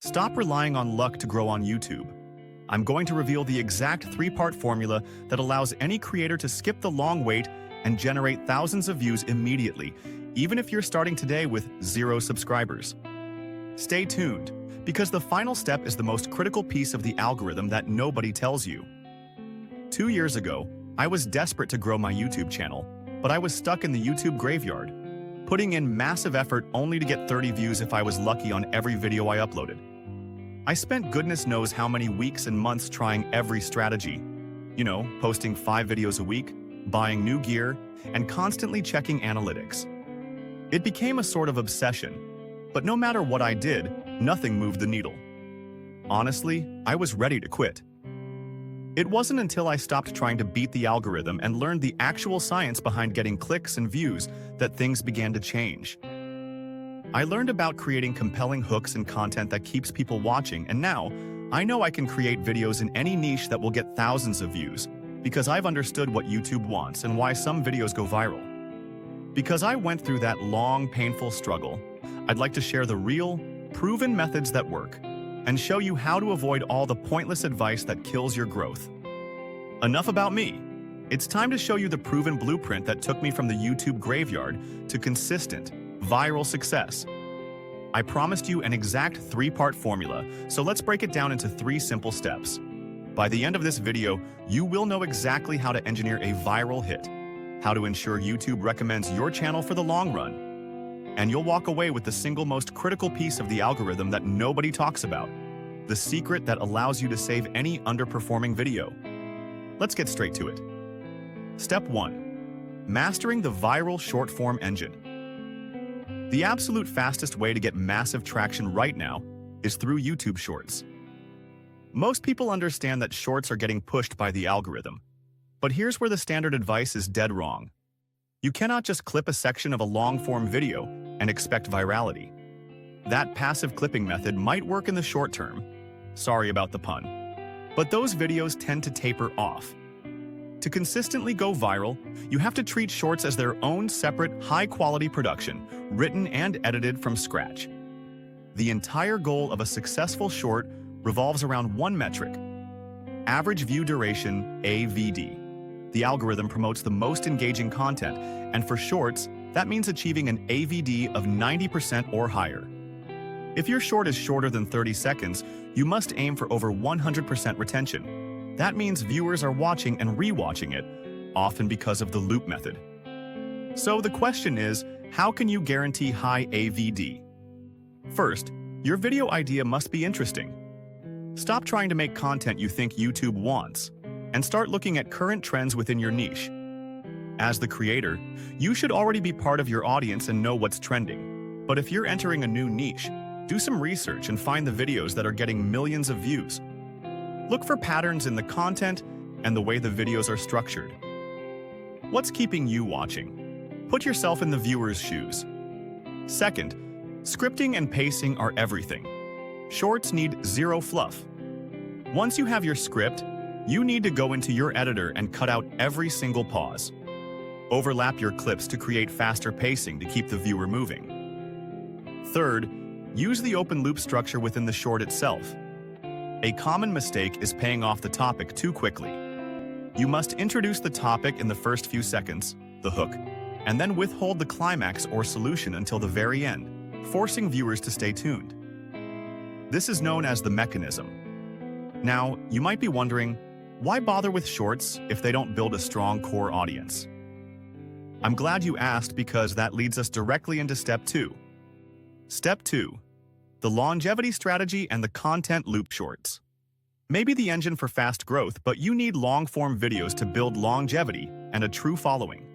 Stop relying on luck to grow on YouTube. I'm going to reveal the exact three-part formula that allows any creator to skip the long wait and generate thousands of views immediately, even if you're starting today with 0 subscribers. Stay tuned, because the final step is the most critical piece of the algorithm that nobody tells you. 2 years ago, I was desperate to grow my YouTube channel, but I was stuck in the YouTube graveyard, putting in massive effort only to get 30 views if I was lucky on every video I uploaded. I spent goodness knows how many weeks and months trying every strategy. Posting 5 videos a week, buying new gear, and constantly checking analytics. It became a sort of obsession, but no matter what I did, nothing moved the needle. Honestly, I was ready to quit. It wasn't until I stopped trying to beat the algorithm and learned the actual science behind getting clicks and views that things began to change. I learned about creating compelling hooks and content that keeps people watching, and now I know I can create videos in any niche that will get thousands of views, because I've understood what YouTube wants and why some videos go viral. Because I went through that long, painful struggle, I'd like to share the real, proven methods that work and show you how to avoid all the pointless advice that kills your growth. Enough about me. It's time to show you the proven blueprint that took me from the YouTube graveyard to consistent, viral success. I promised you an exact 3-part formula, so let's break it down into 3 simple steps. By the end of this video, you will know exactly how to engineer a viral hit, how to ensure YouTube recommends your channel for the long run, and you'll walk away with the single most critical piece of the algorithm that nobody talks about, the secret that allows you to save any underperforming video. Let's get straight to it. Step 1. Mastering the viral short-form engine. The absolute fastest way to get massive traction right now is through YouTube Shorts. Most people understand that Shorts are getting pushed by the algorithm, but here's where the standard advice is dead wrong. You cannot just clip a section of a long-form video and expect virality. That passive clipping method might work in the short term. Sorry about the pun. But those videos tend to taper off. To consistently go viral, you have to treat Shorts as their own separate, high-quality production, written and edited from scratch. The entire goal of a successful short revolves around one metric: average view duration, AVD. The algorithm promotes the most engaging content, and for Shorts, that means achieving an AVD of 90% or higher. If your short is shorter than 30 seconds, you must aim for over 100% retention. That means viewers are watching and rewatching it, often because of the loop method. So the question is, how can you guarantee high AVD? First, your video idea must be interesting. Stop trying to make content you think YouTube wants, and start looking at current trends within your niche. As the creator, you should already be part of your audience and know what's trending. But if you're entering a new niche, do some research and find the videos that are getting millions of views. Look for patterns in the content and the way the videos are structured. What's keeping you watching? Put yourself in the viewer's shoes. Second, scripting and pacing are everything. Shorts need 0 fluff. Once you have your script, you need to go into your editor and cut out every single pause. Overlap your clips to create faster pacing to keep the viewer moving. Third, use the open loop structure within the short itself. A common mistake is paying off the topic too quickly. You must introduce the topic in the first few seconds, the hook, and then withhold the climax or solution until the very end, forcing viewers to stay tuned. This is known as the mechanism. Now, you might be wondering, why bother with Shorts if they don't build a strong core audience? I'm glad you asked, because that leads us directly into Step 2. Step 2. The longevity strategy and the content loop Shorts. Maybe the engine for fast growth, but you need long-form videos to build longevity and a true following.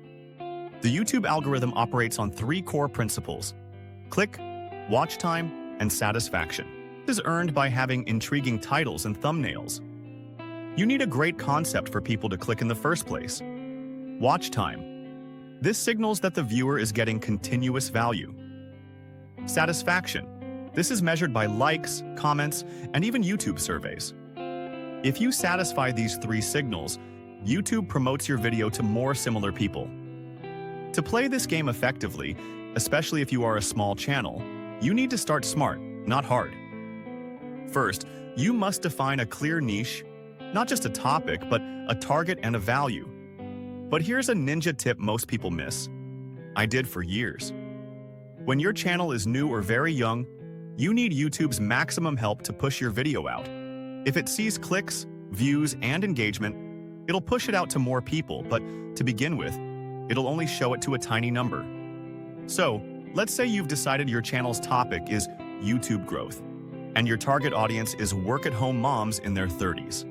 The YouTube algorithm operates on 3 core principles: click, watch time, and satisfaction. This is earned by having intriguing titles and thumbnails. You need a great concept for people to click in the first place. Watch time. This signals that the viewer is getting continuous value. Satisfaction. This is measured by likes, comments, and even YouTube surveys. If you satisfy these 3 signals, YouTube promotes your video to more similar people. To play this game effectively, especially if you are a small channel, you need to start smart, not hard. First, you must define a clear niche, not just a topic, but a target and a value. But here's a ninja tip most people miss. I did for years. When your channel is new or very young, you need YouTube's maximum help to push your video out. If it sees clicks, views, and engagement, it'll push it out to more people, but to begin with, it'll only show it to a tiny number. So, let's say you've decided your channel's topic is YouTube growth, and your target audience is work-at-home moms in their 30s.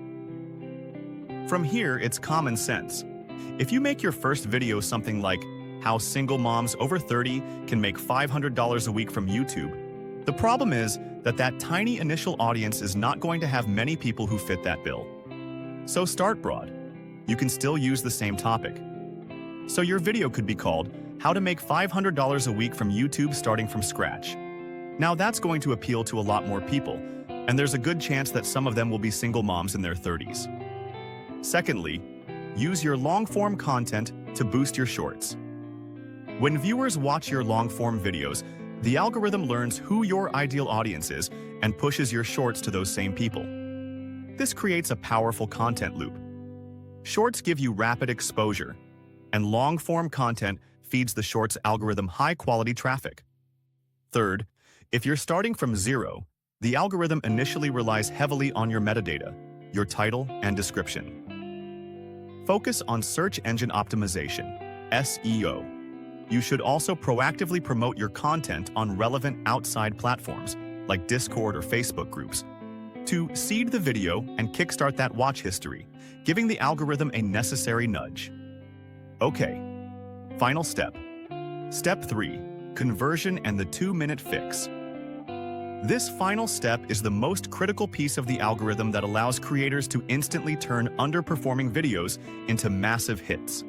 From here, it's common sense. If you make your first video something like how single moms over 30 can make $500 a week from YouTube, the problem is that that tiny initial audience is not going to have many people who fit that bill. So start broad. You can still use the same topic. So your video could be called How to Make $500 a Week from YouTube Starting from Scratch. Now that's going to appeal to a lot more people, and there's a good chance that some of them will be single moms in their 30s. Secondly, use your long-form content to boost your shorts. When viewers watch your long-form videos, the algorithm learns who your ideal audience is and pushes your shorts to those same people. This creates a powerful content loop. Shorts give you rapid exposure, and long-form content feeds the shorts algorithm high-quality traffic. Third, if you're starting from zero, the algorithm initially relies heavily on your metadata, your title and description. Focus on search engine optimization, SEO. You should also proactively promote your content on relevant outside platforms, like Discord or Facebook groups, to seed the video and kickstart that watch history, giving the algorithm a necessary nudge. Okay, final step. Step 3, conversion and the 2-minute fix. This final step is the most critical piece of the algorithm that allows creators to instantly turn underperforming videos into massive hits.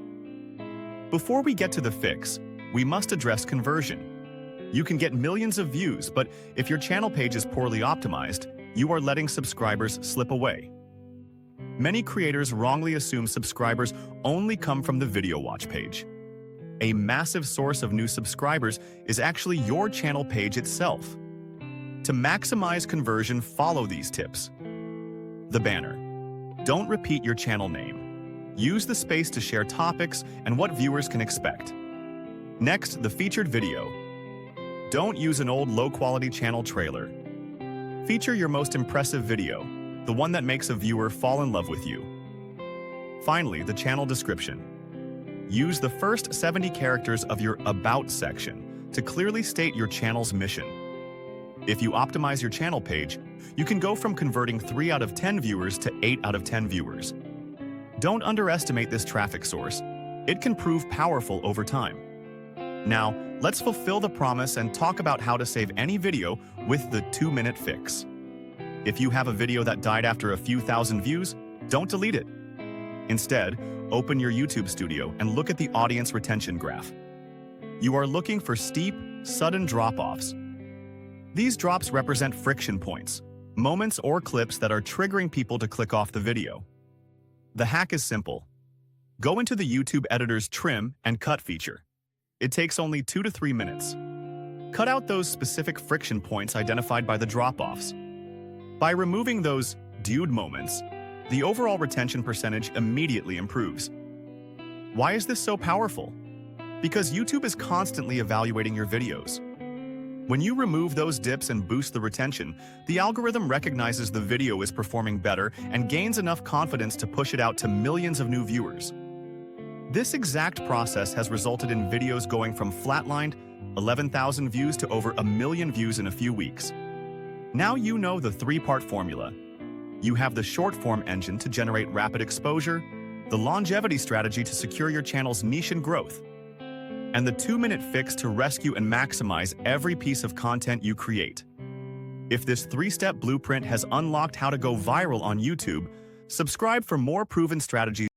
Before we get to the fix, we must address conversion. You can get millions of views, but if your channel page is poorly optimized, you are letting subscribers slip away. Many creators wrongly assume subscribers only come from the video watch page. A massive source of new subscribers is actually your channel page itself. To maximize conversion, follow these tips. The banner. Don't repeat your channel name. Use the space to share topics and what viewers can expect. Next, the featured video. Don't use an old low-quality channel trailer. Feature your most impressive video, the one that makes a viewer fall in love with you. Finally, the channel description. Use the first 70 characters of your About section to clearly state your channel's mission. If you optimize your channel page, you can go from converting 3 out of 10 viewers to 8 out of 10 viewers. Don't underestimate this traffic source. It can prove powerful over time. Now, let's fulfill the promise and talk about how to save any video with the 2-minute fix. If you have a video that died after a few thousand views, don't delete it. Instead, open your YouTube Studio and look at the audience retention graph. You are looking for steep, sudden drop-offs. These drops represent friction points, moments or clips that are triggering people to click off the video. The hack is simple. Go into the YouTube editor's trim and cut feature. It takes only 2 to 3 minutes. Cut out those specific friction points identified by the drop-offs. By removing those dude moments, the overall retention percentage immediately improves. Why is this so powerful? Because YouTube is constantly evaluating your videos. When you remove those dips and boost the retention, the algorithm recognizes the video is performing better and gains enough confidence to push it out to millions of new viewers. This exact process has resulted in videos going from flatlined 11,000 views to over 1 million views in a few weeks. Now you know the 3-part formula. You have the short-form engine to generate rapid exposure, the longevity strategy to secure your channel's niche and growth, and the 2-minute fix to rescue and maximize every piece of content you create. If this 3-step blueprint has unlocked how to go viral on YouTube, subscribe for more proven strategies.